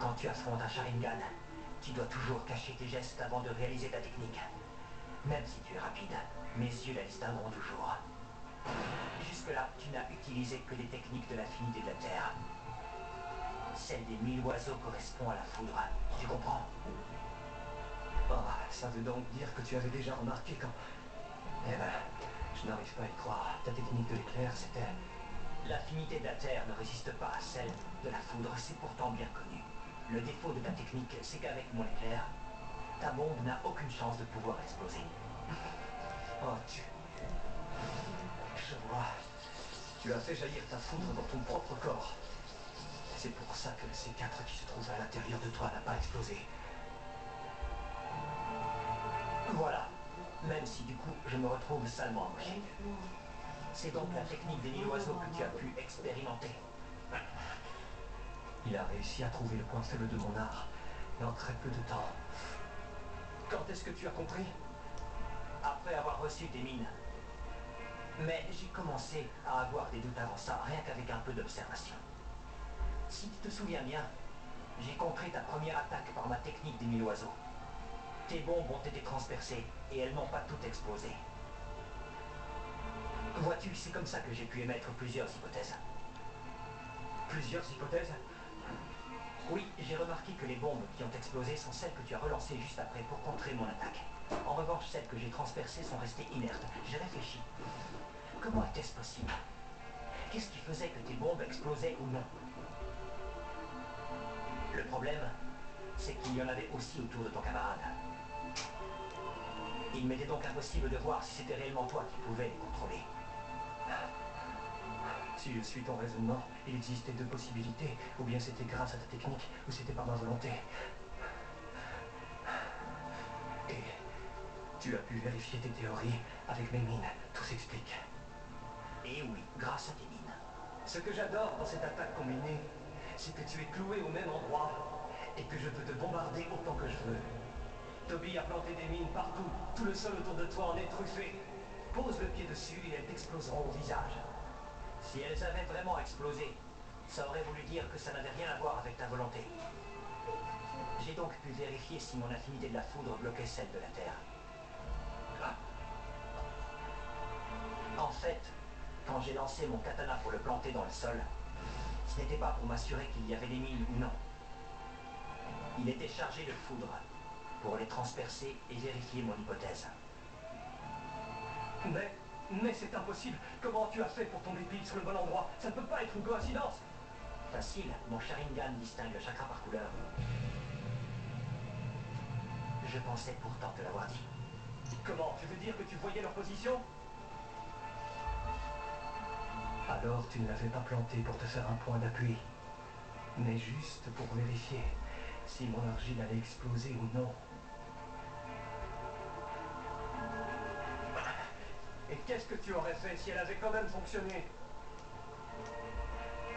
Quand tu affrontes un Sharingan, tu dois toujours cacher tes gestes avant de réaliser ta technique. Même si tu es rapide, mes yeux la distingueront toujours. Jusque-là, tu n'as utilisé que des techniques de l'infinité de la Terre. Celle des 1000 oiseaux correspond à la foudre. Tu comprends? Oh, ça veut donc dire que tu avais déjà remarqué quand... Eh ben, je n'arrive pas à y croire. Ta technique de l'éclair, c'était... L'affinité de la Terre ne résiste pas à celle de la foudre, c'est pourtant bien connu. Le défaut de ta technique, c'est qu'avec mon éclair, ta bombe n'a aucune chance de pouvoir exploser. Oh, Je vois. Tu as fait jaillir ta foudre dans ton propre corps. C'est pour ça que le C4 qui se trouve à l'intérieur de toi n'a pas explosé. Voilà. Même si du coup, je me retrouve salement amoché. C'est donc la technique des 1000 oiseaux que tu as pu expérimenter. Il a réussi à trouver le point faible de mon art, et en très peu de temps. Quand est-ce que tu as compris? Après avoir reçu tes mines. Mais j'ai commencé à avoir des doutes avant ça, rien qu'avec un peu d'observation. Si tu te souviens bien, j'ai contré ta première attaque par ma technique des 1000 oiseaux. Tes bombes ont été transpercées et elles n'ont pas toutes explosé. Vois-tu, c'est comme ça que j'ai pu émettre plusieurs hypothèses. Plusieurs hypothèses? Oui, j'ai remarqué que les bombes qui ont explosé sont celles que tu as relancées juste après pour contrer mon attaque. En revanche, celles que j'ai transpercées sont restées inertes. J'ai réfléchi. Comment était-ce possible? Qu'est-ce qui faisait que tes bombes explosaient ou non? Le problème, c'est qu'il y en avait aussi autour de ton camarade. Il m'était donc impossible de voir si c'était réellement toi qui pouvais les contrôler. Si je suis ton raisonnement, il existait deux possibilités. Ou bien c'était grâce à ta technique, ou c'était par ma volonté. Et tu as pu vérifier tes théories avec mes mines. Tout s'explique. Et oui, grâce à tes mines. Ce que j'adore dans cette attaque combinée, c'est que tu es cloué au même endroit et que je peux te bombarder autant que je veux. Toby a planté des mines partout. Tout le sol autour de toi en est truffé. Pose le pied dessus et elles t'exploseront au visage. Si elles avaient vraiment explosé, ça aurait voulu dire que ça n'avait rien à voir avec ta volonté. J'ai donc pu vérifier si mon affinité de la foudre bloquait celle de la Terre. En fait, quand j'ai lancé mon katana pour le planter dans le sol, ce n'était pas pour m'assurer qu'il y avait des mines ou non. Il était chargé de foudre pour les transpercer et vérifier mon hypothèse. Mais c'est impossible. Comment tu as fait pour tomber pile sur le bon endroit? Ça ne peut pas être une coïncidence. Facile, mon Sharingan distingue le chakra par couleur. Je pensais pourtant te l'avoir dit. Comment? Tu veux dire que tu voyais leur position? Alors tu ne l'avais pas planté pour te faire un point d'appui, mais juste pour vérifier si mon argile allait exploser ou non. Et qu'est-ce que tu aurais fait si elle avait quand même fonctionné?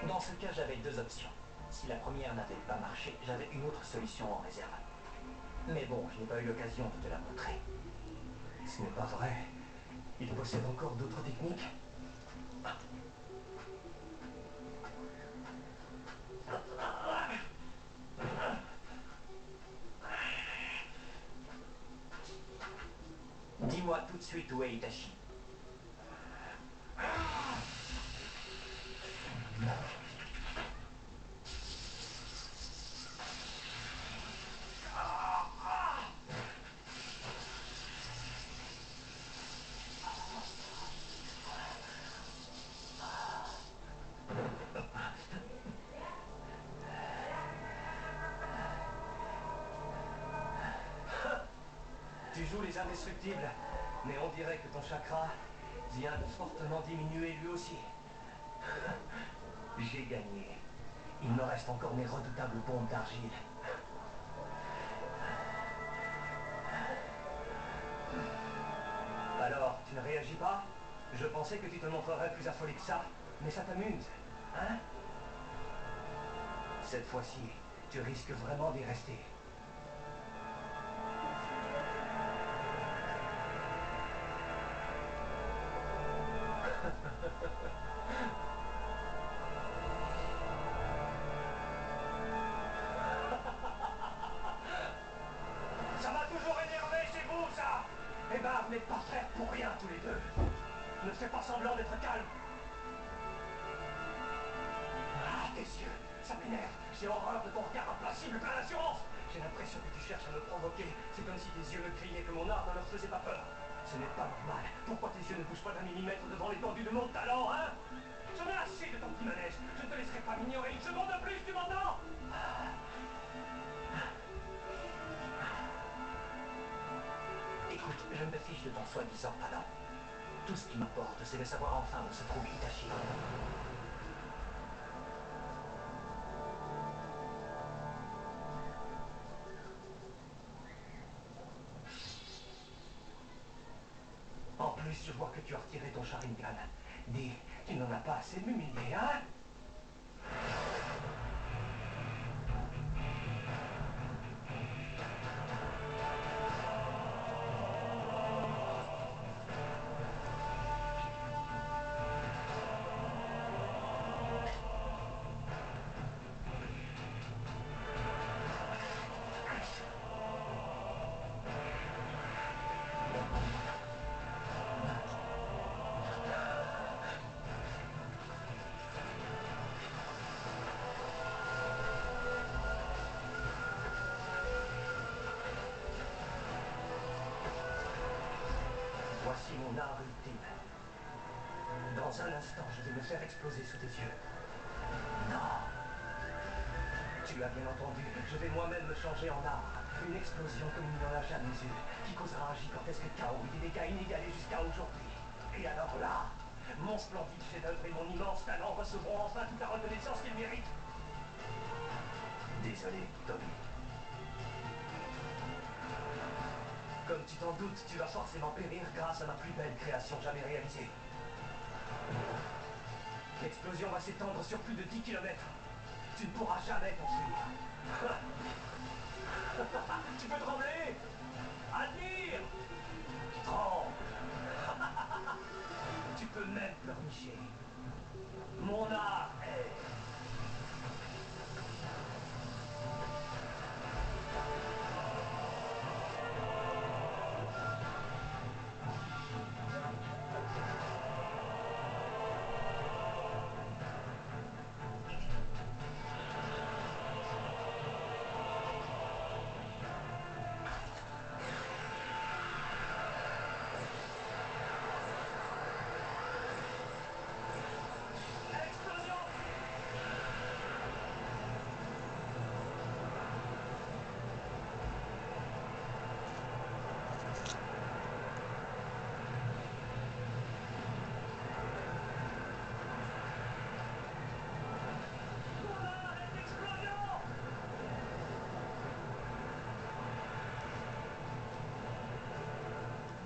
Dans ce cas, j'avais deux options. Si la première n'avait pas marché, j'avais une autre solution en réserve. Mais bon, je n'ai pas eu l'occasion de te la montrer. Ce n'est pas vrai. Il possède encore d'autres techniques. Dis-moi tout de suite où est Itachi. Tu joues les indestructibles, mais on dirait que ton chakra vient de fortement diminuer lui aussi. J'ai gagné. Il me reste encore mes redoutables bombes d'argile. Alors, tu ne réagis pas? Je pensais que tu te montrerais plus affolé que ça, mais ça t'amuse, hein? Cette fois-ci, tu risques vraiment d'y rester. Ne fais pas semblant d'être calme. Ah, tes yeux, ça m'énerve. J'ai horreur de ton regard implacable, plein d'assurance. J'ai l'impression que tu cherches à me provoquer. C'est comme si tes yeux me criaient que mon art ne leur faisait pas peur. Ce n'est pas normal. Pourquoi tes yeux ne bougent pas d'un millimètre devant l'étendue de mon talent, hein? J'en ai assez de ton petit manège. Je ne te laisserai pas m'ignorer une seconde de plus, tu m'entends? Écoute, je me fiche de ton soi-disant talent. Tout ce qui m'importe, c'est de savoir enfin où se trouve Itachi. En plus, je vois que tu as retiré ton Sharingan. Dis, tu n'en as pas assez m'humilier, hein? Voici mon art ultime. Dans un instant, je vais me faire exploser sous tes yeux. Non. Tu as bien entendu, je vais moi-même me changer en art. Une explosion comme il n'y en a jamais eu, qui causera un gigantesque chaos et des dégâts inégalés jusqu'à aujourd'hui. Et alors là, mon splendide chef-d'œuvre et mon immense talent recevront enfin toute la reconnaissance qu'ils méritent. Désolé, Toby. Comme tu t'en doutes, tu vas forcément périr grâce à ma plus belle création jamais réalisée. L'explosion va s'étendre sur plus de 10 kilomètres. Tu ne pourras jamais t'enfuir. Tu peux trembler? Admire! Tremble! Tu peux même pleurnicher. Mon art est